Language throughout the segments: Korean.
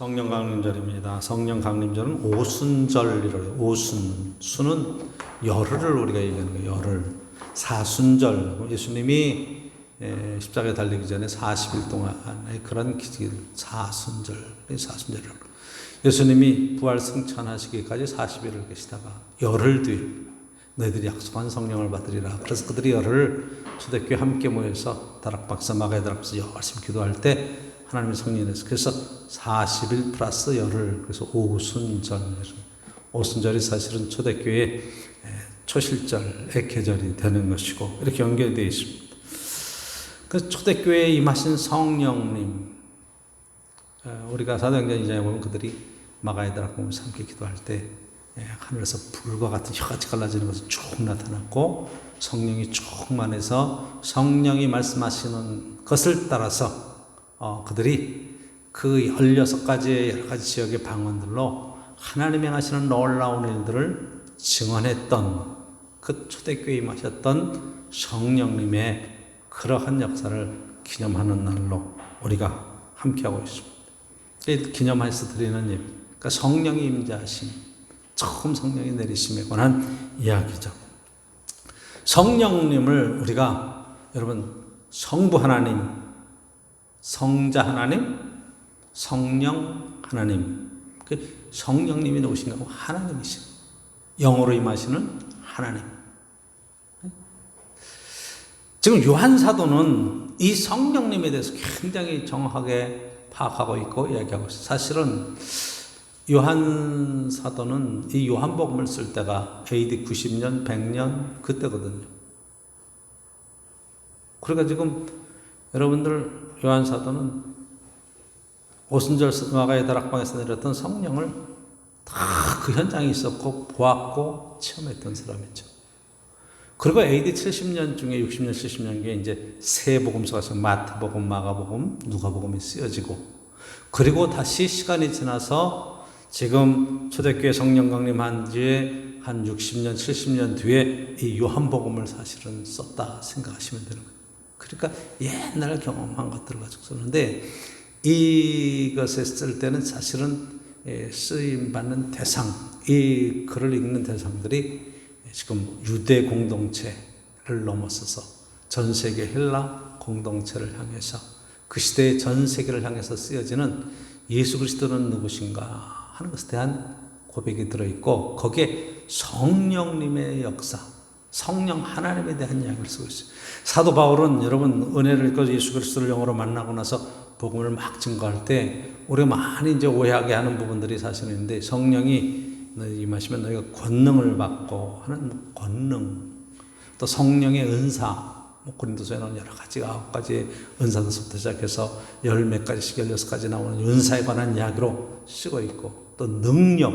성령 강림절입니다. 성령 강림절은 오순절이라고 해요. 오순. 순은 열흘을 우리가 얘기하는 거예요. 열흘. 사순절. 예수님이 십자가에 달리기 전에 40일 동안의 그런 기질. 사순절. 사순절이라고. 예수님이 부활 승천하시기까지 40일을 계시다가 열흘 뒤에 너희들이 약속한 성령을 받으리라. 그래서 그들이 열흘 초대교회 함께 모여서 다락박사, 마가의 다락박사 열심히 기도할 때 하나님의 성령이 내서 그래서 40일 플러스 열흘, 그래서 오순절. 오순절이 사실은 초대교회의 초실절의 계절이 되는 것이고 이렇게 연결되어 있습니다. 그래서 초대교회에 임하신 성령님, 우리가 사도행전 2장에 보면 그들이 마가의 다락방에서 함께 기도할 때 하늘에서 불과 같은 혀같이 갈라지는 것이 쭉 나타났고 성령이 충만해서 성령이 말씀하시는 것을 따라서 그들이 그 16가지의 여러 가지 지역의 방언들로 하나님이 하시는 놀라운 일들을 증언했던 그 초대교회에 임하셨던 성령님의 그러한 역사를 기념하는 날로 우리가 함께하고 있습니다. 기념해서 드리는 일, 그러니까 성령이 임재하심, 처음 성령이 내리심에 관한 이야기죠. 성령님을 우리가 여러분 성부 하나님, 성자 하나님, 성령 하나님, 그 성령님이 오신 거고 하나님이신 영으로 임하시는 하나님. 지금 요한 사도는 이 성령님에 대해서 굉장히 정확하게 파악하고 있고 이야기하고 있어요. 사실은 요한 사도는 이 요한복음을 쓸 때가 AD 90년, 100년 그때거든요. 그러니까 지금 여러분들 요한 사도는 오순절 마가의 다락방에서 내렸던 성령을 다 그 현장에 있었고 보았고 체험했던 사람이죠. 그리고 AD 70년 중에 60년, 70년경에 이제 세 복음서가 마태복음, 마가복음, 누가복음이 쓰여지고 그리고 다시 시간이 지나서 지금 초대교회 성령 강림한 지에 한 60년, 70년 뒤에 이 요한복음을 사실은 썼다 생각하시면 되는 거예요. 그러니까 옛날 경험한 것들을 가지고 썼는데 이것을 쓸 때는 사실은 쓰임받는 대상, 이 글을 읽는 대상들이 지금 유대 공동체를 넘어서서 전 세계 헬라 공동체를 향해서 그 시대의 전 세계를 향해서 쓰여지는 예수 그리스도는 누구신가 하는 것에 대한 고백이 들어있고 거기에 성령님의 역사, 성령 하나님에 대한 이야기를 쓰고 있어요. 사도 바울은 여러분 은혜를 입고 예수 그리스도를 영으로 만나고 나서 복음을 막 증거할 때 우리가 많이 이제 오해하게 하는 부분들이 사실은 있는데 성령이 임하시면 너희가 권능을 받고 하는 권능, 또 성령의 은사, 고린도서에는 여러 가지 9가지 은사들부터 시작해서 10몇 가지씩 16가지 나오는 은사에 관한 이야기로 쓰고 있고 또 능력,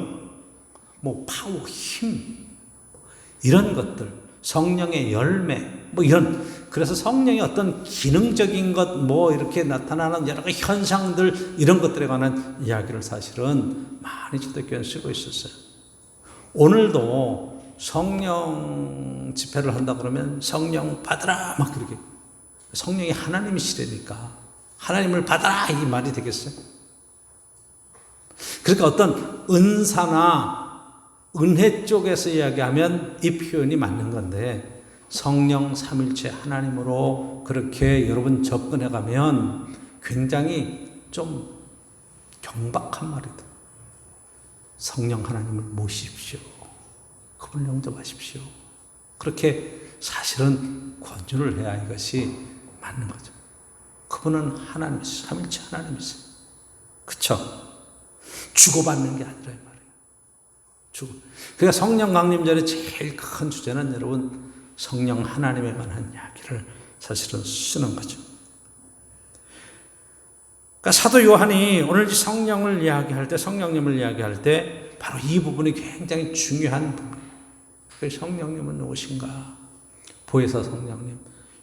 파워, 힘 이런 것들, 성령의 열매 이런, 그래서 성령의 어떤 기능적인 것 이렇게 나타나는 여러 가지 현상들 이런 것들에 관한 이야기를 사실은 많이 초대교회는 쓰고 있었어요. 오늘도 성령 집회를 한다 그러면 성령 받으라 막 그렇게, 성령이 하나님이시라니까 하나님을 받아라 이 말이 되겠어요? 그러니까 어떤 은사나 은혜 쪽에서 이야기하면 이 표현이 맞는 건데 성령 삼일체 하나님으로 그렇게 여러분 접근해 가면 굉장히 좀 경박한 말이다. 성령 하나님을 모십시오. 그분을 영접하십시오. 그렇게 사실은 권유를 해야 이것이 맞는 거죠. 그분은 하나님이세요. 삼일체 하나님이세요. 그쵸? 주고받는 게 아니라 이 말이에요. 그러니까 성령 강림절의 제일 큰 주제는 여러분 성령 하나님에 관한 이야기를 사실은 쓰는 거죠. 그러니까 사도 요한이 오늘 성령을 이야기할 때, 성령님을 이야기할 때 바로 이 부분이 굉장히 중요한 부분이에요. 성령님은 누구신가? 보혜사 성령님.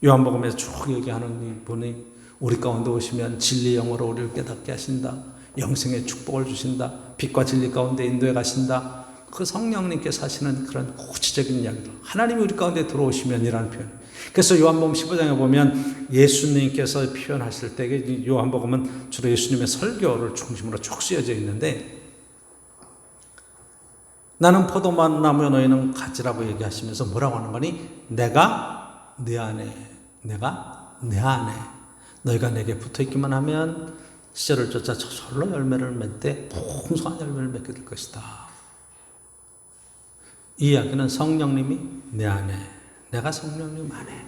요한복음에서 쭉 얘기하는 분이 우리 가운데 오시면 진리 영으로 우리를 깨닫게 하신다. 영생의 축복을 주신다. 빛과 진리 가운데 인도해 가신다. 그 성령님께서 하시는 그런 구체적인 이야기들, 하나님이 우리 가운데 들어오시면이라는 표현. 그래서 요한복음 15장에 보면 예수님께서 표현하실 때 요한복음은 주로 예수님의 설교를 중심으로 쭉 쓰여져 있는데, 나는 포도나무요 너희는 가지라고 얘기하시면서 뭐라고 하는 거니? 내가 내 안에, 내가 내 안에, 너희가 내게 붙어있기만 하면 시절을 쫓아 저절로 열매를 맺되 풍성한 열매를 맺게 될 것이다. 이 이야기는 성령님이 내 안에, 내가 성령님 안에,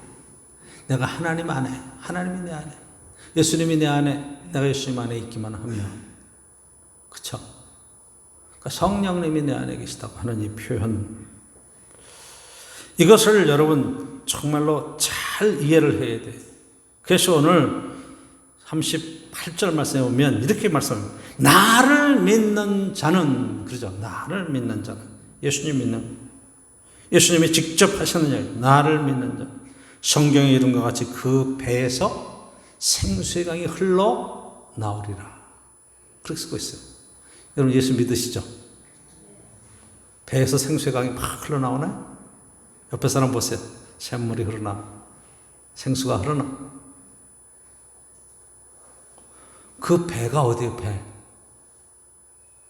내가 하나님 안에, 하나님이 내 안에, 예수님이 내 안에, 내가 예수님 안에 있기만 하면, 그쵸? 그러니까 성령님이 내 안에 계시다고 하는 이 표현, 이것을 여러분 정말로 잘 이해를 해야 돼요. 그래서 오늘 38절 말씀에 보면 이렇게 말씀합니다. 나를 믿는 자는, 그러죠? 나를 믿는 자는, 예수님 믿는, 예수님이 직접 하시는 이야기, 나를 믿는 자, 성경에 이른 것 같이 그 배에서 생수의 강이 흘러 나오리라. 그렇게 쓰고 있어요. 여러분 예수 믿으시죠? 배에서 생수의 강이 막 흘러나오나요? 옆에 사람 보세요. 샘물이 흐르나, 생수가 흐르나. 그 배가 어디에 배?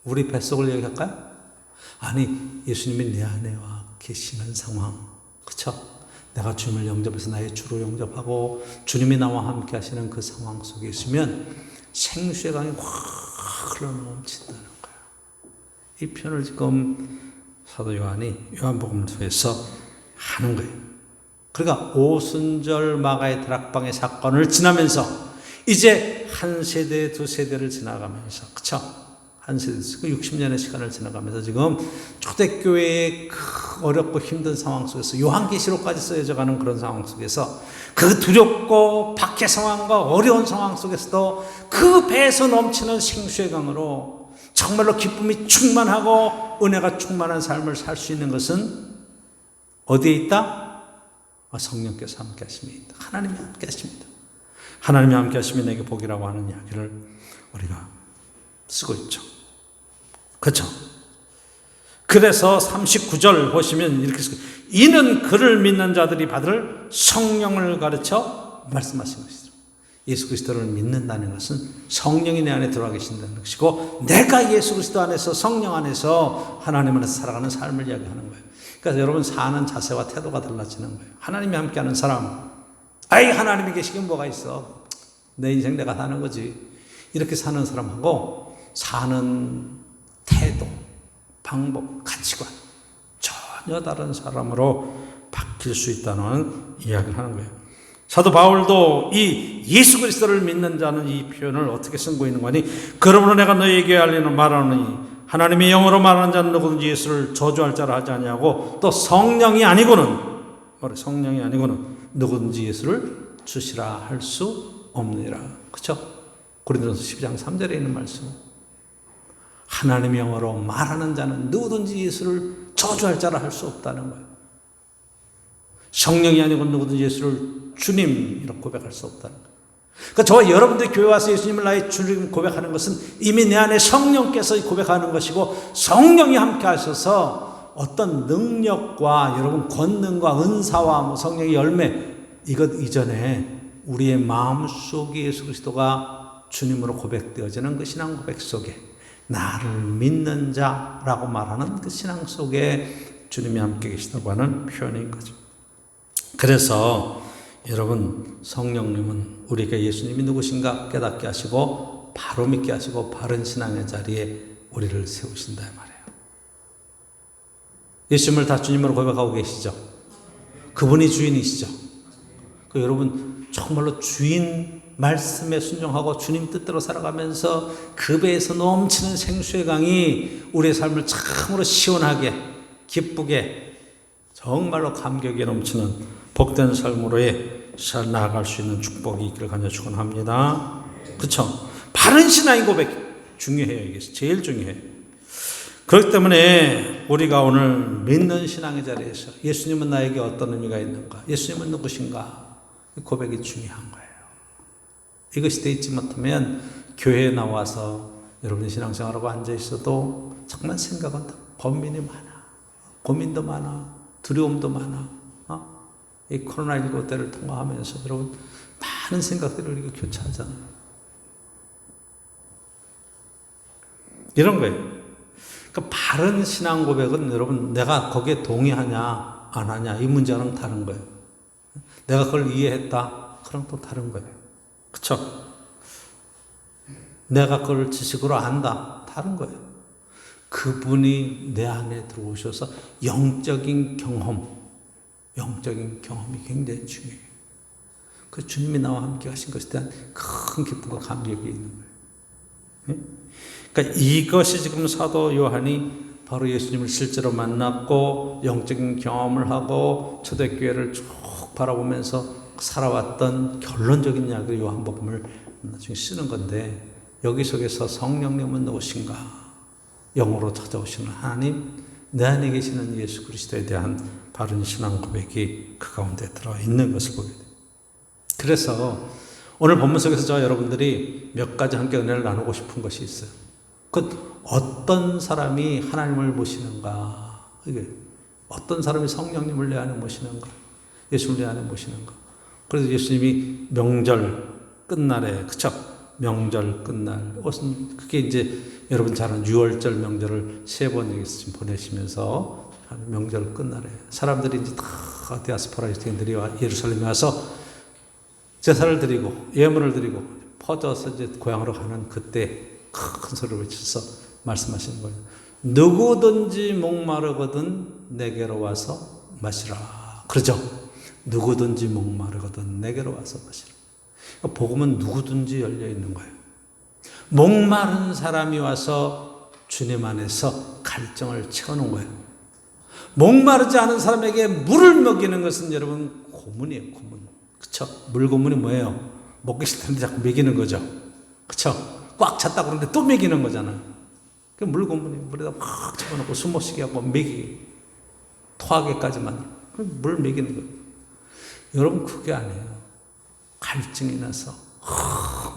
우리 뱃속을 얘기할까요? 아니, 예수님이 내 안에 와 계시는 상황, 그쵸? 내가 주님을 영접해서 나의 주로 영접하고 주님이 나와 함께 하시는 그 상황 속에 있으면 생수의 강이 확 흘러넘친다는 거예요. 이 표현을 지금 사도 요한이 요한복음서에서 하는 거예요. 그러니까 오순절 마가의 다락방의 사건을 지나면서 이제 한 세대, 두 세대를 지나가면서, 그쵸? 한 세대, 60년의 시간을 지나가면서 지금 초대교회의 그 어렵고 힘든 상황 속에서 요한계시록까지 쓰여져 가는 그런 상황 속에서 그 두렵고 박해 상황과 어려운 상황 속에서도 그 배에서 넘치는 생수의 강으로 정말로 기쁨이 충만하고 은혜가 충만한 삶을 살 수 있는 것은 어디에 있다? 성령께서 함께 하심이 있다. 하나님이 함께 하십니다. 하나님이 함께 하시면 내게 복이라고 하는 이야기를 우리가 쓰고 있죠. 그렇죠? 그래서 39절 보시면 이렇게 쓰고, 이는 그를 믿는 자들이 받을 성령을 가르쳐 말씀하신 것이죠. 예수 그리스도를 믿는다는 것은 성령이 내 안에 들어와 계신다는 것이고, 내가 예수 그리스도 안에서, 성령 안에서, 하나님 안에서 살아가는 삶을 이야기하는 거예요. 그래서 여러분 사는 자세와 태도가 달라지는 거예요. 하나님이 함께하는 사람, 아이 하나님이 계시긴 뭐가 있어, 내 인생 내가 사는 거지, 이렇게 사는 사람하고 사는 태도, 방법, 가치관 전혀 다른 사람으로 바뀔 수 있다는 이야기를 하는 거예요. 사도 바울도 이 예수 그리스도를 믿는 자는 이 표현을 어떻게 쓰고 있는 거니? 그러므로 내가 너희에게 알리는 말하노니 하나님의 영으로 말하는 자는 누구든지 예수를 저주할 자라 하지 아니하고, 또 성령이 아니고는 누구든지 예수를 주시라 할 수 없느니라. 그렇죠? 고린도전서 12장 3절에 있는 말씀. 하나님의 영어로 말하는 자는 누구든지 예수를 저주할 자라 할 수 없다는 거예요. 성령이 아니고 누구든지 예수를 주님이라고 고백할 수 없다는 거예요. 그러니까 저와 여러분들이 교회 와서 예수님을 나의 주님 고백하는 것은 이미 내 안에 성령께서 고백하는 것이고, 성령이 함께 하셔서 어떤 능력과 여러분 권능과 은사와 성령의 열매, 이것 이전에 우리의 마음속에 예수 그리스도가 주님으로 고백되어지는 그 신앙 고백 속에, 나를 믿는 자라고 말하는 그 신앙 속에 주님이 함께 계시다고 하는 표현인 거죠. 그래서 여러분, 성령님은 우리가 예수님이 누구신가 깨닫게 하시고 바로 믿게 하시고 바른 신앙의 자리에 우리를 세우신다 말이에요. 예수님을 다 주님으로 고백하고 계시죠? 그분이 주인이시죠? 그 여러분 정말로 주인 말씀에 순종하고 주님 뜻대로 살아가면서 그 배에서 넘치는 생수의 강이 우리의 삶을 참으로 시원하게, 기쁘게, 정말로 감격에 넘치는 복된 삶으로 나아갈 수 있는 축복이 있기를 간절히 축원합니다. 그렇죠? 바른 신앙의 고백 중요해요. 이게 제일 중요해요. 그렇기 때문에 우리가 오늘 믿는 신앙의 자리에서 예수님은 나에게 어떤 의미가 있는가, 예수님은 누구신가, 고백이 중요한 거예요. 이것이 되어 있지 못하면 교회에 나와서 여러분이 신앙생활하고 앉아있어도 정말 생각은 고민이 많아, 고민도 많아, 두려움도 많아, 이 코로나19 때를 통과하면서 여러분 많은 생각들을 우리가 교차하잖아요. 이런 거예요. 그러니까 바른 신앙 고백은 여러분 내가 거기에 동의하냐 안 하냐 이 문제랑 다른 거예요. 내가 그걸 이해했다 그럼 또 다른 거예요. 그렇죠? 내가 그걸 지식으로 안다 다른 거예요. 그분이 내 안에 들어오셔서 영적인 경험이 굉장히 중요해요. 그 주님이 나와 함께 하신 것에 대한 큰 기쁨과 감격이 있는 거예요. 그러니까 이것이 지금 사도 요한이 바로 예수님을 실제로 만났고 영적인 경험을 하고 초대교회를 쭉 바라보면서 살아왔던 결론적인 이야기를 요한복음을 나중에 쓰는 건데, 여기 속에서 성령님은 누구신가? 영으로 찾아오시는 하나님, 내 안에 계시는 예수 그리스도에 대한 바른 신앙 고백이 그 가운데 들어있는 것을 보게 돼요. 그래서 오늘 본문 속에서 저 여러분들이 몇 가지 함께 은혜를 나누고 싶은 것이 있어요. 그 어떤 사람이 하나님을 모시는가? 이게 어떤 사람이 성령님을 내 안에 모시는가? 예수를 내 안에 모시는가? 그래서 예수님이 명절 끝날에, 그쵸? 명절 끝날, 그게 이제 여러분 잘 아는 6월절 명절을 3번 예수님 보내시면서 명절 끝날에 사람들이 이제 다 디아스포라 유대인들이 예루살렘에 와서 제사를 드리고 예물을 드리고 퍼져서 이제 고향으로 가는 그때 큰 소리로 외쳐서 말씀하시는 거예요. 누구든지 목마르거든 내게로 와서 마시라. 그러죠? 누구든지 목마르거든 내게로 와서 마시라. 그러니까 복음은 누구든지 열려 있는 거예요. 목마른 사람이 와서 주님 안에서 갈증을 채우는 거예요. 목마르지 않은 사람에게 물을 먹이는 것은 여러분 고문이에요. 고문. 그쵸? 물 고문이 뭐예요? 먹기 싫다는데 자꾸 먹이는 거죠. 그쵸? 꽉 찼다 그러는데 또 먹이는 거잖아요. 그 물 고문이에요. 물에다 확 집어넣고 숨 못 쉬게 하고 먹이기, 토하게까지만 물 먹이는 거예요. 여러분 그게 아니에요. 갈증이 나서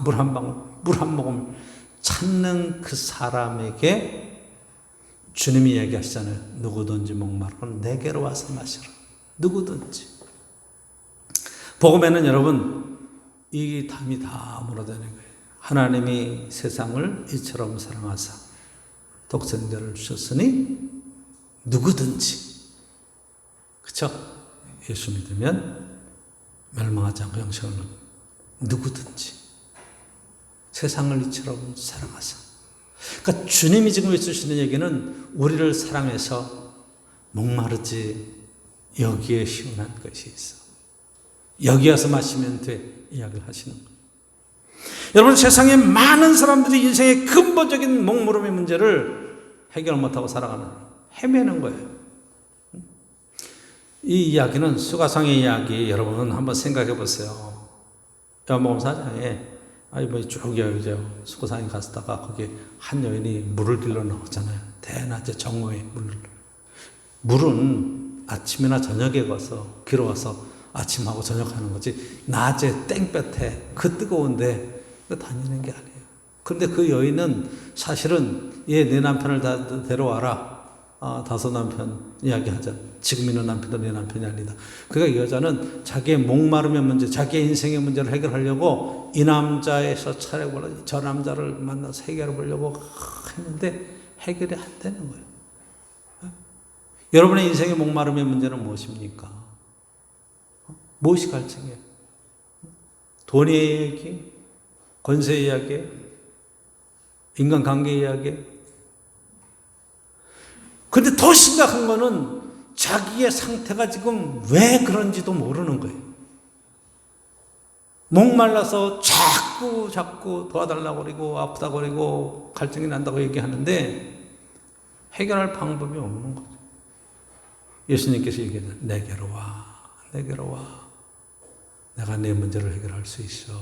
물 한 방울, 물 한 모금 찾는 그 사람에게 주님이 얘기하시잖아요. 누구든지 목마르면 내게로 와서 마시라. 누구든지. 복음에는 여러분 이 담이 다 물어다니는 거예요. 하나님이 세상을 이처럼 사랑하사 독생자를 주셨으니 누구든지, 그쵸? 예수 믿으면 멸망하지 않고 영생을 얻는 누구든지 세상을 이처럼 사랑하사. 그러니까 주님이 지금 해주시는 얘기는 우리를 사랑해서 목마르지 여기에 시원한 것이 있어. 여기 와서 마시면 돼. 이야기를 하시는 거예요. 여러분 세상에 많은 사람들이 인생의 근본적인 목마름의 문제를 해결 못하고 살아가는, 헤매는 거예요. 이 이야기는 수가성의 이야기, 여러분 한번 생각해 보세요. 요한복음 4장에 쭉 여기죠. 수가성에 갔다가 거기 한 여인이 물을 길러 나오잖아요. 대낮에 정오에 물은 아침이나 저녁에 가서 길어와서 아침하고 저녁하는 거지 낮에 땡볕에 그 뜨거운데 다니는 게 아니에요. 그런데 그 여인은 사실은 내 남편을 다 데려와라. 다섯 남편 이야기하자. 지금 있는 남편도 내 남편이 아니다. 그러니까 여자는 자기의 목마름의 문제, 자기의 인생의 문제를 해결하려고 이 남자에서 차려보려 저 남자를 만나서 해결해 보려고 했는데 해결이 안 되는 거예요. 여러분의 인생의 목마름의 문제는 무엇입니까? 무엇이 갈증이에요? 돈의 이야기, 권세 이야기, 인간관계 이야기. 근데 더 심각한 거는 자기의 상태가 지금 왜 그런지도 모르는 거예요. 목말라서 자꾸 도와달라고 그러고 아프다고 그러고 갈증이 난다고 얘기하는데 해결할 방법이 없는 거죠. 예수님께서 얘기하죠. 내게로 와. 내게로 와. 내가 내 문제를 해결할 수 있어.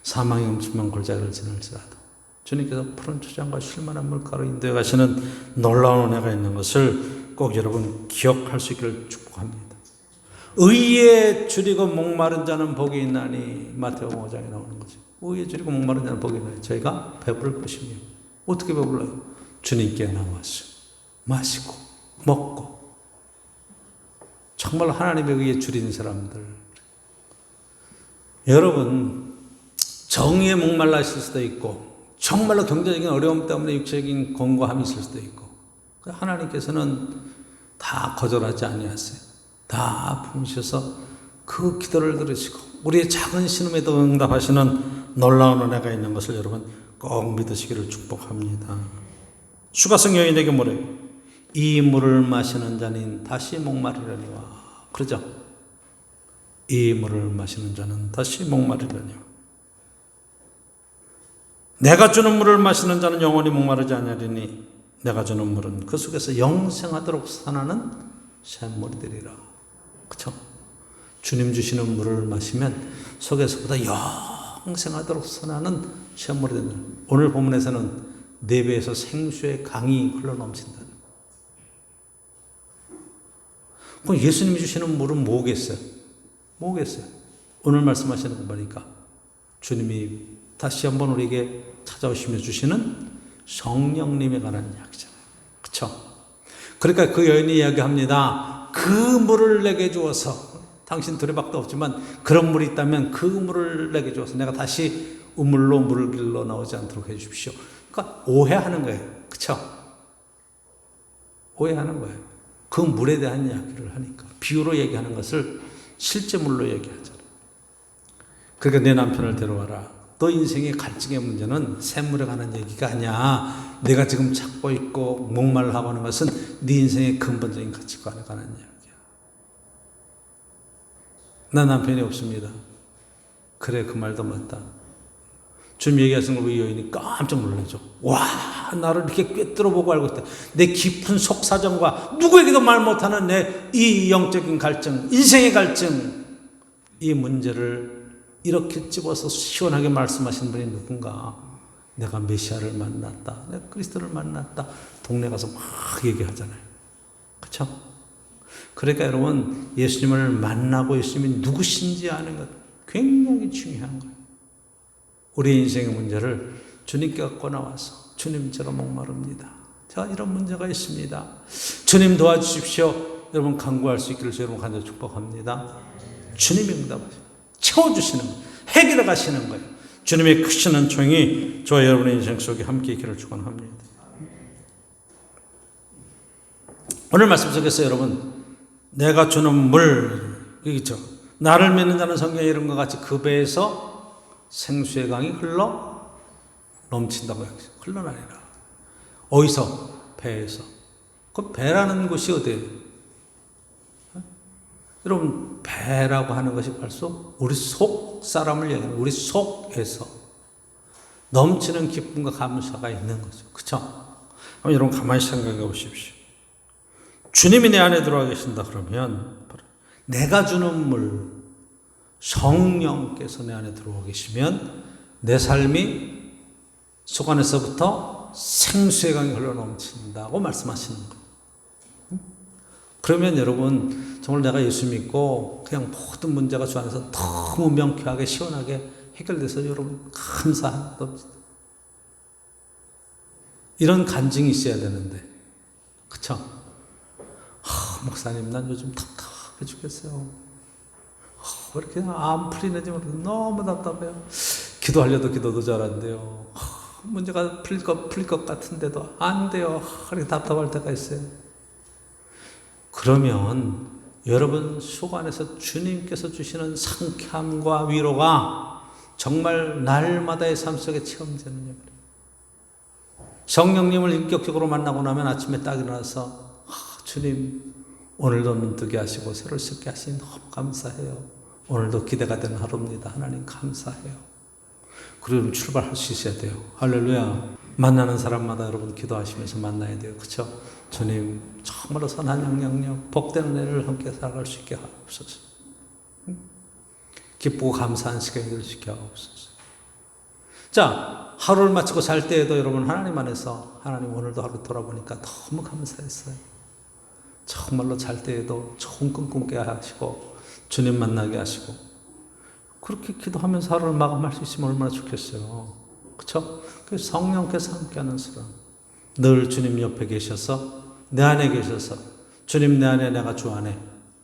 사망의 음침한 골짜기를 지날지라도 주님께서 푸른 초장과 쉴만한 물가로 인도해 가시는 놀라운 은혜가 있는 것을 꼭 여러분 기억할 수 있기를 축복합니다. 의에 줄이고 목마른 자는 복이 있나니 마태복음 5장에 나오는 거죠. 의에 줄이고 목마른 자는 복이 있나니 저희가 배부를 것이며. 어떻게 배불러요? 주님께 나와서 마시고 먹고 정말 하나님에 의해 줄인 사람들. 여러분, 정의에 목말라 있을 수도 있고, 정말로 경제적인 어려움 때문에 육체적인 권고함이 있을 수도 있고, 하나님께서는 다 거절하지 아니하세요. 다 품으셔서 그 기도를 들으시고 우리의 작은 신음에도 응답하시는 놀라운 은혜가 있는 것을 여러분 꼭 믿으시기를 축복합니다. 수가성 여인에게 뭐래요? 이 물을 마시는 자는 다시 목마르려니와. 그러죠? 이 물을 마시는 자는 다시 목마르려니와. 내가 주는 물을 마시는 자는 영원히 목마르지 아니하리니 내가 주는 물은 그 속에서 영생하도록 살아나는 샘물이 되리라. 그렇죠? 주님 주시는 물을 마시면 속에서보다 영생하도록 살아나는 샘물이 된다. 오늘 본문에서는 네 배에서 생수의 강이 흘러넘친다. 그럼 예수님이 주시는 물은 뭐겠어요? 뭐겠어요? 오늘 말씀하시는 거 보니까 주님이 다시 한번 우리에게 찾아오시며 주시는 성령님에 관한 이야기잖아요. 그렇죠? 그러니까 그 여인이 이야기합니다. 그 물을 내게 주어서, 당신 두레박도 없지만 그런 물이 있다면 그 물을 내게 주어서 내가 다시 우물로 물을 길러 나오지 않도록 해 주십시오. 그러니까 오해하는 거예요. 그렇죠? 오해하는 거예요. 그 물에 대한 이야기를 하니까 비유로 얘기하는 것을 실제 물로 얘기하잖아요. 그러니까 내 남편을 데려와라. 너 인생의 갈증의 문제는 샘물에 관한 얘기가 아니야. 내가 지금 찾고 있고 목말라하고 하는 것은 네 인생의 근본적인 가치관에 관한 이야기야. 나 남편이 없습니다. 그래, 그 말도 맞다. 주님 얘기하신 걸 이 여인이 깜짝 놀라죠. 와, 나를 이렇게 꿰뚫어보고 알고 있다. 내 깊은 속사정과 누구에게도 말 못하는 내 이 영적인 갈증, 인생의 갈증, 이 문제를 이렇게 집어서 시원하게 말씀하시는 분이 누군가. 내가 메시아를 만났다. 내가 그리스도를 만났다. 동네 가서 막 얘기하잖아요. 그렇죠? 그러니까 여러분, 예수님을 만나고 예수님이 누구신지 아는 것 굉장히 중요한 거예요. 우리 인생의 문제를 주님께 갖고 나와서 주님, 제가 목마릅니다. 제가 이런 문제가 있습니다. 주님 도와주십시오. 여러분 간구할 수 있기를 여러분 간절히 축복합니다. 주님이 응답하십니다. 채워주시는 거예요. 해결해 가시는 거예요. 주님의 크신 은총이 저와 여러분의 인생 속에 함께 있기를 축원합니다. 오늘 말씀 속에서 여러분, 내가 주는 물, 여기죠. 나를 믿는 자는 성경에 이런 것 같이 그 배에서 생수의 강이 흘러 넘친다고 했어요. 흘러나리라. 어디서? 배에서. 그 배라는 곳이 어디예요? 여러분, 배라고 하는 것이 벌써 우리 속 사람을 얘기하는, 우리 속에서 넘치는 기쁨과 감사가 있는 거죠. 그렇죠? 여러분 가만히 생각해 보십시오. 주님이 내 안에 들어와 계신다 그러면 내가 주는 물, 성령께서 내 안에 들어와 계시면 내 삶이 속 안에서부터 생수의 강이 흘러넘친다고 말씀하시는 거예요. 그러면 여러분, 정말 내가 예수 믿고 그냥 모든 문제가 주 안에서 너무 명쾌하게 시원하게 해결돼서 여러분 감사한 겁니다. 이런 간증이 있어야 되는데, 그쵸? 목사님, 난 요즘 답답해 죽겠어요. 왜 이렇게 안 풀리는지 모르겠어요. 너무 답답해요. 기도하려도 기도도 잘 안 돼요. 문제가 풀릴 것 같은데도 안 돼요. 이렇게 답답할 때가 있어요. 그러면 여러분 속 안에서 주님께서 주시는 상쾌함과 위로가 정말 날마다의 삶 속에 체험되는 거예요. 성령님을 인격적으로 만나고 나면 아침에 딱 일어나서 주님, 오늘도 눈뜨게 하시고 새로 씻게 하시니 너무 감사해요. 오늘도 기대가 되는 하루입니다. 하나님 감사해요. 그리고 출발할 수 있어야 돼요. 할렐루야. 만나는 사람마다 여러분 기도하시면서 만나야 돼요. 그렇죠? 주님, 정말로 선한 영향력, 복된 은혜를 함께 살아갈 수 있게 하옵소서. 기쁘고 감사한 시간이 될 수 있게 하옵소서. 자, 하루를 마치고 잘 때에도 여러분 하나님 안에서, 하나님 오늘도 하루 돌아보니까 너무 감사했어요. 정말로 잘 때에도 좋은 꿈 꾸게 하시고 주님 만나게 하시고, 그렇게 기도하면서 하루를 마감할 수 있으면 얼마나 좋겠어요. 그렇죠? 성령께서 함께하는 사람, 늘 주님 옆에 계셔서 내 안에 계셔서 주님 내 안에 내가 주 안에,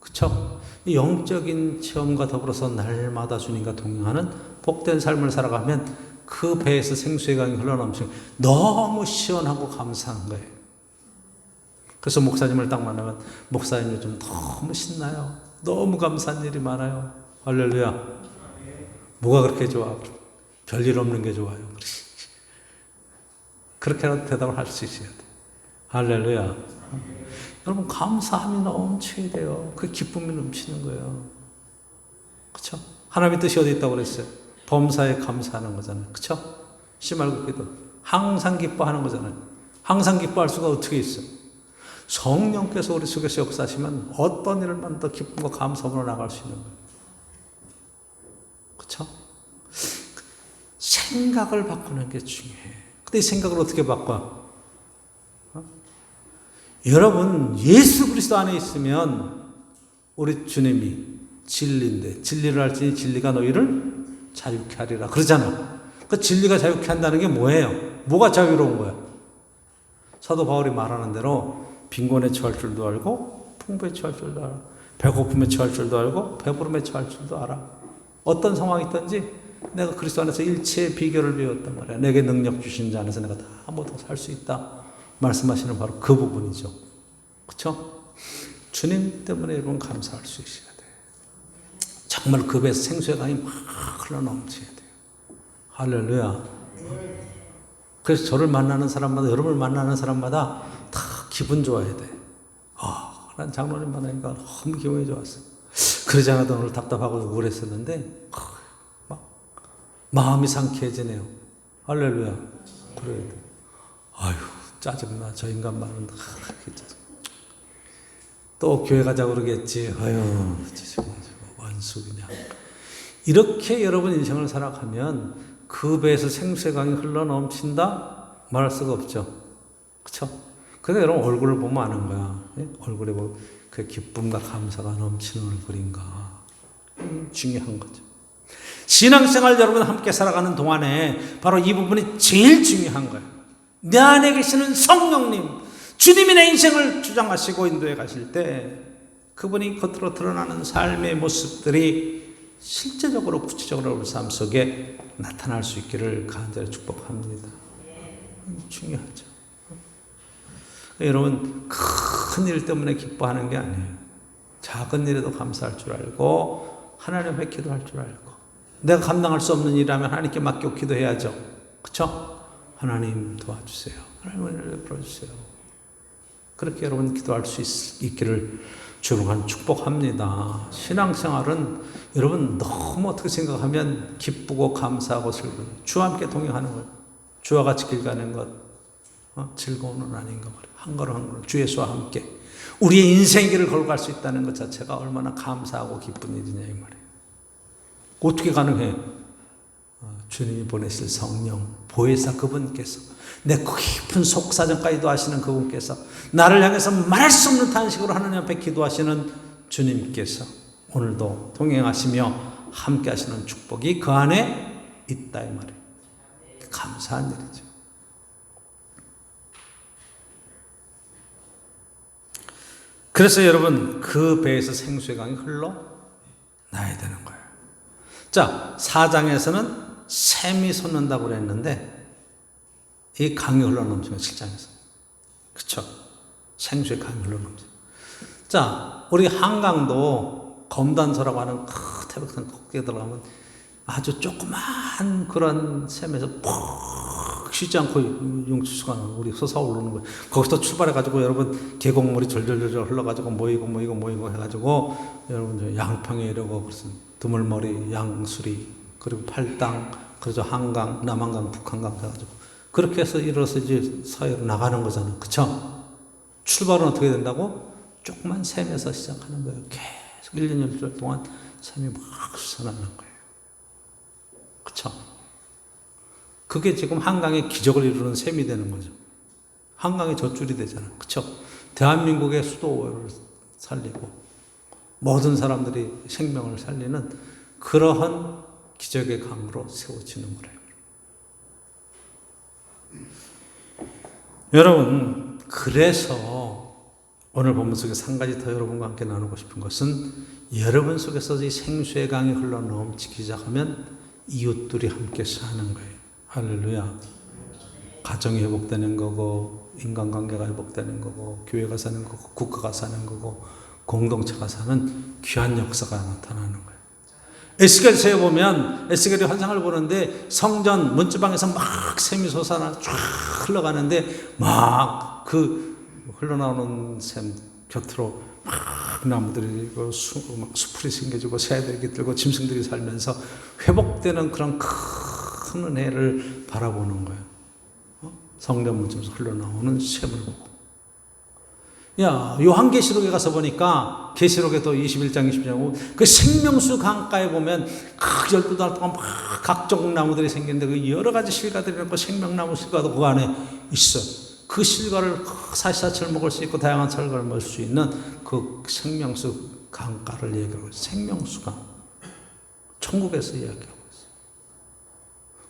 그쵸? 이 영적인 체험과 더불어서 날마다 주님과 동행하는 복된 삶을 살아가면 그 배에서 생수의 강이 흘러넘치는 너무 시원하고 감사한 거예요. 그래서 목사님을 딱 만나면 목사님 요즘 너무 신나요. 너무 감사한 일이 많아요. 할렐루야. 뭐가 그렇게 좋아? 별일 없는 게 좋아요. 그렇게라도 대답을 할 수 있어야 돼. 할렐루야. 여러분 감사함이 넘쳐야 돼요. 그 기쁨이 넘치는 거예요. 그렇죠? 하나님의 뜻이 어디 있다고 그랬어요? 범사에 감사하는 거잖아요. 그렇죠? 씨말고 기도. 항상 기뻐하는 거잖아요. 항상 기뻐할 수가 어떻게 있어? 성령께서 우리 속에서 역사하시면 어떤 일만 더 기쁨과 감사함으로 나갈 수 있는 거예요. 그렇죠? 생각을 바꾸는 게 중요해. 근데 이 생각을 어떻게 바꿔? 여러분 예수 그리스도 안에 있으면 우리 주님이 진리인데 진리를 알지니 진리가 너희를 자유케 하리라 그러잖아. 그 진리가 자유케 한다는 게 뭐예요? 뭐가 자유로운 거야? 사도 바울이 말하는 대로 빈곤에 처할 줄도 알고 풍부에 처할 줄도 알아. 배고픔에 처할 줄도 알고 배부름에 처할 줄도 알아. 어떤 상황이 있든지 내가 그리스도 안에서 일체의 비결을 배웠단 말이야. 내게 능력 주신 자 안에서 내가 다 모두 살 수 있다. 말씀하시는 바로 그 부분이죠. 그렇죠? 주님 때문에 여러분 감사할 수 있어야 돼요. 정말 그 배에서 생수의 강이 막 흘러넘쳐야 돼요. 할렐루야. 그래서 저를 만나는 사람마다 여러분을 만나는 사람마다 다 기분 좋아야 돼. 난 장로님 만나니까 너무 기분이 좋았어. 그러지 않아도 오늘 답답하고 우울했었는데 막 마음이 상쾌해지네요. 할렐루야. 그래야 돼. 아유 짜증나. 저 인간만은 또 교회 가자고 그러겠지. 아유 원수 그냥. 이렇게 여러분 인생을 살아가면 그 배에서 생수의 강이 흘러넘친다 말할 수가 없죠. 그렇죠? 그래서 여러분 얼굴을 보면 아는 거야. 얼굴에 뭐 그 기쁨과 감사가 넘치는 얼굴인가. 중요한 거죠. 신앙생활 여러분 함께 살아가는 동안에 바로 이 부분이 제일 중요한 거예요. 내 안에 계시는 성령님, 주님이 내 인생을 주장하시고 인도해 가실 때 그분이 겉으로 드러나는 삶의 모습들이 실제적으로 구체적으로 우리 삶 속에 나타날 수 있기를 간절히 축복합니다. 중요하죠. 여러분 큰 일 때문에 기뻐하는 게 아니에요. 작은 일에도 감사할 줄 알고 하나님 앞에 기도할 줄 알고 내가 감당할 수 없는 일이라면 하나님께 맡겨 기도해야죠. 그렇죠? 하나님 도와주세요. 하나님 은혜를 베풀어주세요. 그렇게 여러분 기도할 수 있기를 주님과 축복합니다. 신앙생활은 여러분 너무 어떻게 생각하면 기쁘고 감사하고 즐거워요. 주와 함께 동행하는 거예요. 주와 같이 길 가는 것 즐거운 건 아닌 거 말이에요. 한 걸음 한 걸음 주 예수와 함께 우리의 인생길을 걸고 갈 수 있다는 것 자체가 얼마나 감사하고 기쁜 일이냐 이 말이에요. 어떻게 가능해? 주님이 보내실 성령 보혜사 그분께서 내 깊은 속사정까지도 아시는 그분께서 나를 향해서 말할 수 없는 탄식으로 하나님 앞에 기도하시는 주님께서 오늘도 동행하시며 함께 하시는 축복이 그 안에 있다 이 말이에요. 감사한 일이죠. 그래서 여러분 그 배에서 생수의 강이 흘러나야 되는 거예요. 자, 4장에서는 샘이 솟는다고 그랬는데 이 강이 흘러넘치면 7장에서 그렇죠? 생수의 강이 흘러넘쳐. 자, 우리 한강도 검단서라고 하는 태백산 꼭대기에 들어가면 아주 조그만 그런 샘에서 푹 쉬지 않고 용수가 우리 솟아오르는 거예요. 거기서 출발해가지고 여러분 계곡물이 절절절절 흘러가지고 모이고 해가지고 여러분 양평에 이러고 무슨 드물머리, 양수리 그리고 팔당 그래서 한강, 남한강, 북한강 해가지고 그렇게 해서 이뤄서 이제 사회로 나가는 거잖아요. 그쵸? 출발은 어떻게 된다고? 조그만 샘에서 시작하는 거예요. 계속 1년 1절 동안 샘이 막 솟아나는 거예요. 그쵸? 그게 지금 한강의 기적을 이루는 샘이 되는 거죠. 한강의 젖줄이 되잖아요. 그쵸? 대한민국의 수도를 살리고 모든 사람들이 생명을 살리는 그러한 기적의 강으로 세워지는 거예요. 여러분, 그래서 오늘 본문 속에서 한 가지 더 여러분과 함께 나누고 싶은 것은 여러분 속에서 이 생수의 강이 흘러 넘치기 시작하면 이웃들이 함께 사는 거예요. 할렐루야. 가정이 회복되는 거고, 인간관계가 회복되는 거고, 교회가 사는 거고, 국가가 사는 거고, 공동체가 사는 귀한 역사가 나타나는 거예요. 에스겔서에 보면 에스겔의 환상을 보는데 성전 문지방에서 막 샘이 솟아나 쫙 흘러가는데 막 그 흘러나오는 샘 곁으로 막 나무들이 막 수풀이 생겨지고 새들이 깃들고 짐승들이 살면서 회복되는 그런 큰 은혜를 바라보는 거예요. 성전 문지방에서 흘러나오는 샘을 보고. 요한계시록에 가서 보니까 계시록에도 21장 20장 그 생명수 강가에 보면 그 12달 동안 막 각종 나무들이 생겼는데 그 여러 가지 실과들이 있고 생명나무 실과도 그 안에 있어요. 그 실과를 사시사철 먹을 수 있고 다양한 철과를 먹을 수 있는 그 생명수 강가를 얘기하고 있어요. 생명수강. 천국에서 이야기하고 있어요.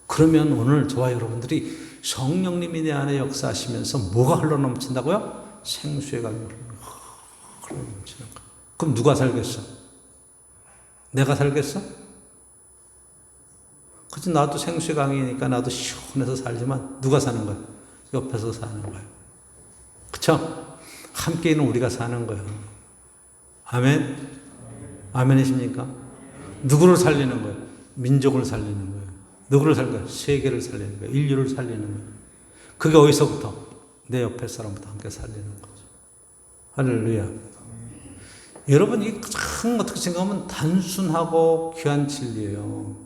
그러면 오늘 저와 여러분들이 성령님이 내 안에 역사하시면서 뭐가 흘러넘친다고요? 생수의 강이 흘러넘치는 거. 그럼 누가 살겠어? 내가 살겠어? 그치, 나도 생수의 강이니까 나도 시원해서 살지만 누가 사는 거야? 옆에서 사는 거예요. 그쵸? 함께 있는 우리가 사는 거예요. 아멘? 아멘이십니까? 누구를 살리는 거예요? 민족을 살리는 거예요. 누구를 살리는 거예요? 세계를 살리는 거예요. 인류를 살리는 거예요. 그게 어디서부터? 내 옆에 사람부터 함께 살리는 거죠. 할렐루야. 여러분, 이게 참 어떻게 생각하면 단순하고 귀한 진리예요.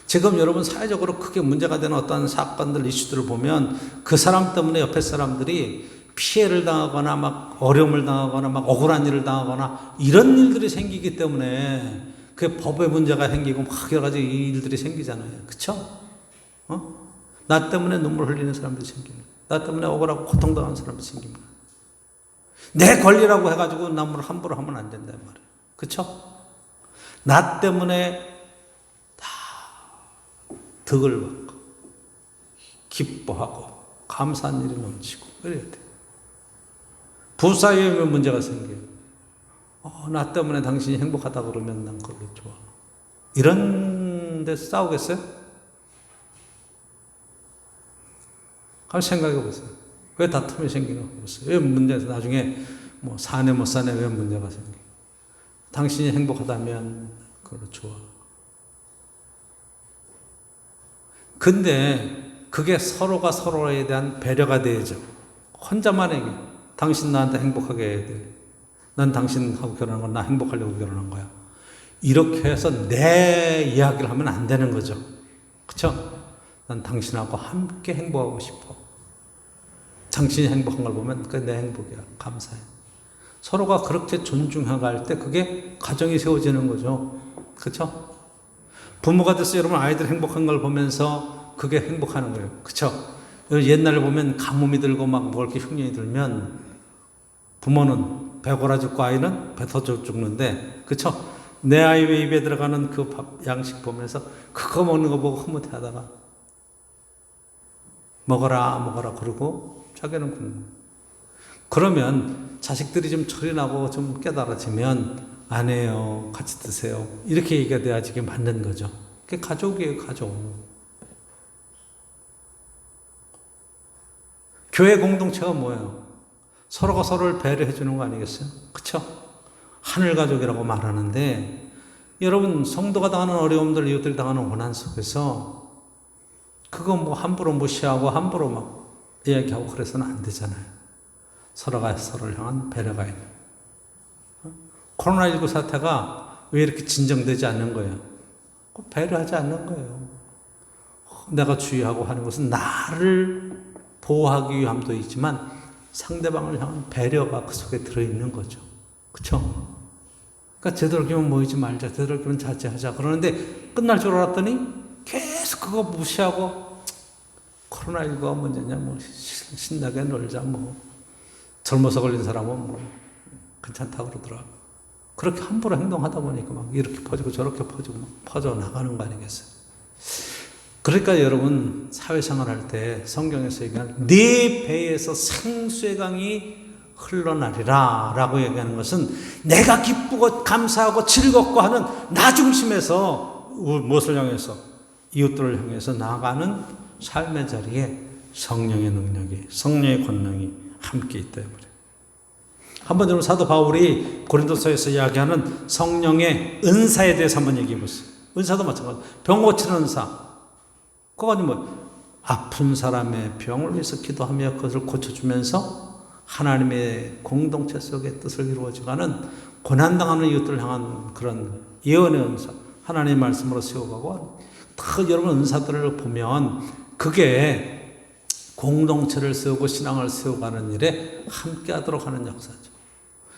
지금 여러분 사회적으로 크게 문제가 되는 어떤 사건들, 이슈들을 보면 그 사람 때문에 옆에 사람들이 피해를 당하거나 막 어려움을 당하거나 막 억울한 일을 당하거나 이런 일들이 생기기 때문에 그 법의 문제가 생기고 막 여러 가지 일들이 생기잖아요. 그쵸? 나 때문에 눈물 흘리는 사람들이 생깁니다. 나 때문에 억울하고 고통당하는 사람들이 생깁니다. 내 권리라고 해가지고 남을 함부로 하면 안 된단 말이에요. 그쵸? 나 때문에 덕을 받고 기뻐하고 감사한 일이 넘치고 그래야 돼. 부사이에 문제가 생겨요. 나 때문에 당신이 행복하다 그러면 난 그게 좋아. 이런 데 싸우겠어요? 한번 생각해 보세요. 왜 다툼이 생기는 거 보세요. 왜 문제에서 나중에 뭐 사내 못 사내 왜 문제가 생겨? 당신이 행복하다면 그거 좋아. 근데 그게 서로가 서로에 대한 배려가 되죠. 혼자만에게 당신 나한테 행복하게 해야 돼. 난 당신하고 결혼한 건 나 행복하려고 결혼한 거야. 이렇게 해서 내 이야기를 하면 안 되는 거죠. 그쵸? 난 당신하고 함께 행복하고 싶어. 당신이 행복한 걸 보면 그게 내 행복이야. 감사해. 서로가 그렇게 존중해 갈 때 그게 가정이 세워지는 거죠. 그쵸? 부모가 돼서 여러분 아이들 행복한 걸 보면서 그게 행복하는 거예요. 그쵸? 옛날에 보면 가뭄이 들고 막 뭐 이렇게 흉년이 들면 부모는 배고라 죽고 아이는 배 터져 죽는데, 그쵸? 내 아이 입에 들어가는 그 밥, 양식 보면서 그거 먹는 거 보고 흐뭇해하다가 먹어라 그러고 자기는 굶는 거예요. 그러면 자식들이 좀 철이 나고 좀 깨달아지면 안 해요. 같이 드세요. 이렇게 얘기가 돼야지 이게 맞는 거죠. 그게 가족이에요, 가족. 교회 공동체가 뭐예요? 서로가 서로를 배려해 주는 거 아니겠어요? 그쵸? 하늘 가족이라고 말하는데, 여러분, 성도가 당하는 어려움들, 이웃들이 당하는 고난 속에서 그거 뭐 함부로 무시하고 함부로 막 이야기하고 그래서는 안 되잖아요. 서로가 서로를 향한 배려가 있는. 코로나19 사태가 왜 이렇게 진정되지 않는 거예요? 배려하지 않는 거예요. 내가 주의하고 하는 것은 나를 보호하기 위함도 있지만 상대방을 향한 배려가 그 속에 들어있는 거죠. 그쵸? 그러니까 되도록이면 모이지 말자, 되도록이면 자제하자 그러는데 끝날 줄 알았더니 계속 그거 무시하고 코로나19가 문제냐, 뭐 신나게 놀자, 뭐 젊어서 걸린 사람은 뭐 괜찮다고 그러더라. 그렇게 함부로 행동하다 보니까 막 이렇게 퍼지고 저렇게 퍼지고 막 퍼져 나가는 거 아니겠어요? 그러니까 여러분 사회생활 할 때 성경에서 얘기하는 네 배에서 생수의 강이 흘러나리라 라고 얘기하는 것은 내가 기쁘고 감사하고 즐겁고 하는 나 중심에서 무엇을 향해서? 이웃들을 향해서 나아가는 삶의 자리에 성령의 능력이, 성령의 권능이 함께 있다. 한번 여러분 사도 바울이 고린도서에서 이야기하는 성령의 은사에 대해서 한번 얘기해 보세요. 은사도 마찬가지로 병 고치는 은사. 그거는 뭐 아픈 사람의 병을 위해서 기도하며 그것을 고쳐주면서 하나님의 공동체 속의 뜻을 이루어져가는 고난당하는 이웃들을 향한 그런 예언의 은사, 하나님의 말씀으로 세워가고 다 여러분 은사들을 보면 그게 공동체를 세우고 신앙을 세워가는 일에 함께하도록 하는 역사죠.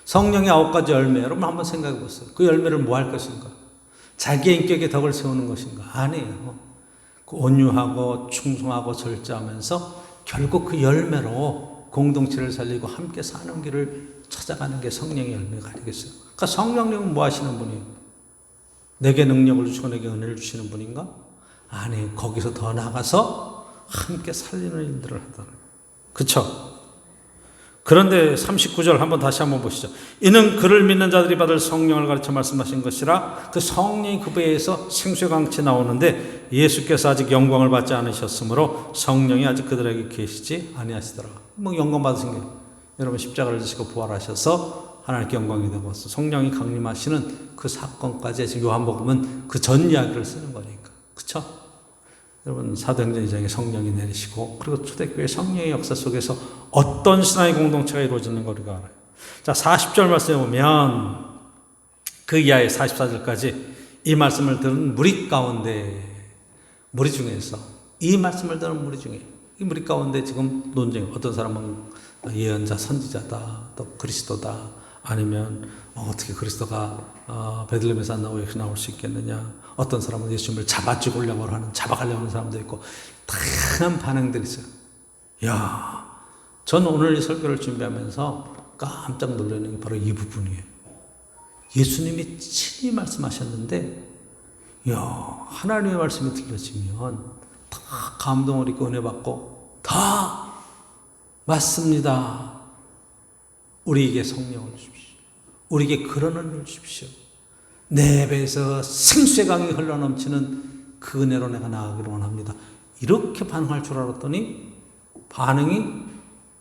성령의 9가지 열매, 여러분 한번 생각해 보세요. 그 열매를 뭐 할 것인가? 자기 인격의 덕을 세우는 것인가? 아니에요. 그 온유하고 충성하고 절제하면서 결국 그 열매로 공동체를 살리고 함께 사는 길을 찾아가는 게 성령의 열매가 아니겠어요? 그러니까 성령님은 뭐 하시는 분이에요? 내게 능력을 주시고 내게 은혜를 주시는 분인가? 아니, 거기서 더 나아가서 함께 살리는 일들을 하다는 거예요. 그렇죠? 그런데 39절 다시 한번 보시죠. 이는 그를 믿는 자들이 받을 성령을 가르쳐 말씀하신 것이라. 그 성령이 그 배에서 생수강치 나오는데 예수께서 아직 영광을 받지 않으셨으므로 성령이 아직 그들에게 계시지 아니하시더라. 뭐 영광 받으신 게 여러분 십자가를 지시고 부활하셔서 하나님께 영광이 되고 성령이 강림하시는 그 사건까지 지금 요한복음은 그 전 이야기를 쓰는 거니까. 그렇죠? 여러분 사도행전 2장에 성령이 내리시고 그리고 초대교회 성령의 역사 속에서 어떤 신앙의 공동체가 이루어지는 걸 우리가 알아요. 자, 40절 말씀에 보면 그 이하의 44절까지 이 말씀을 들은 무리 가운데, 무리 중에서 이 말씀을 들은 무리 중에 이 무리 가운데 지금 논쟁, 어떤 사람은 예언자 선지자다, 또 그리스도다, 아니면 어떻게 그리스도가 베들레헴에서 안 나오고 여기서 나올 수 있겠느냐, 어떤 사람은 예수님을 잡아가려고 하는 사람도 있고 다양한 반응들이 있어요. 야, 전 오늘 이 설교를 준비하면서 깜짝 놀라는 게 바로 이 부분이에요. 예수님이 친히 말씀하셨는데, 야, 하나님의 말씀이 들려지면 다 감동을 입고 은혜 받고 다 맞습니다. 우리에게 성령을 주십시오. 우리에게 그런 은혜를 주십시오. 내 배에서 생수의 강이 흘러넘치는 그 은혜로 내가 나아가기를 원합니다. 이렇게 반응할 줄 알았더니 반응이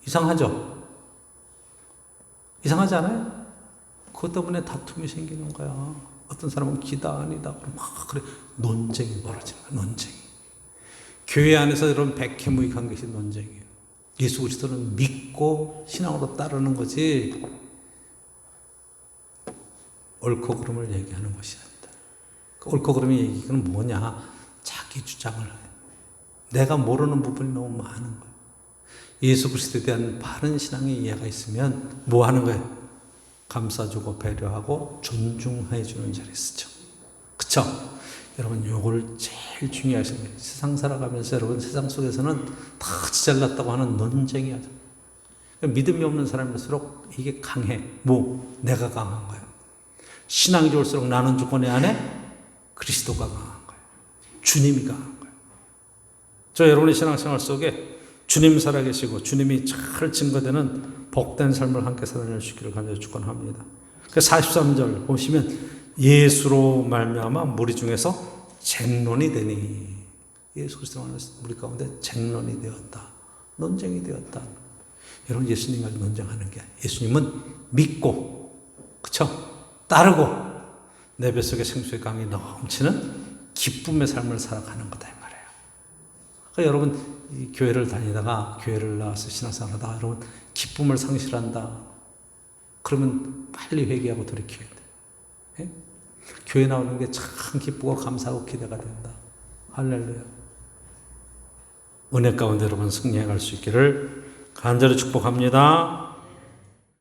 이상하죠? 이상하지 않아요? 그것 때문에 다툼이 생기는 거야. 어떤 사람은 기다 아니다 막 그래 논쟁이 벌어지는 거야. 논쟁이. 교회 안에서 이런 백해무익한 것이 논쟁이에요. 예수 그리스도는 믿고 신앙으로 따르는 거지 옳고 그름을 얘기하는 것이 아니다. 그 옳고 그름의 얘기는 뭐냐? 자기 주장을 해요. 내가 모르는 부분이 너무 많은 거예요. 예수 그리스도에 대한 바른 신앙의 이해가 있으면 뭐 하는 거예요? 감싸주고 배려하고 존중해 주는 자리에 쓰죠. 그쵸? 여러분 요걸 제일 중요하게 생각해요. 세상 살아가면서 여러분 세상 속에서는 다 잘났다고 하는 논쟁이 하죠. 믿음이 없는 사람일수록 이게 강해. 뭐? 내가 강한 거예요. 신앙이 좋을수록 나는 조건에 안에 그리스도가 강한 거예요. 주님이 강한 거예요. 저 여러분의 신앙생활 속에 주님 살아계시고 주님이 잘 증거되는 복된 삶을 함께 살아낼 수 있기를 간절히 축원합니다. 43절 보시면 예수로 말미암아 무리 중에서 쟁론이 되니, 예수 그리스도 안에서 무리 가운데 쟁론이 되었다. 논쟁이 되었다. 여러분 예수님과 논쟁하는 게 예수님은 믿고 그쵸? 따르고 내 뱃속에 생수의 강이 넘치는 기쁨의 삶을 살아가는 거다 이 말이에요. 그러니까 여러분 이 교회를 다니다가 교회를 나와서 신앙생활하다가 여러분 기쁨을 상실한다. 그러면 빨리 회개하고 돌이켜야 돼. 예? 교회 나오는 게 참 기쁘고 감사하고 기대가 된다. 할렐루야. 은혜 가운데 여러분 승리해 갈 수 있기를 간절히 축복합니다.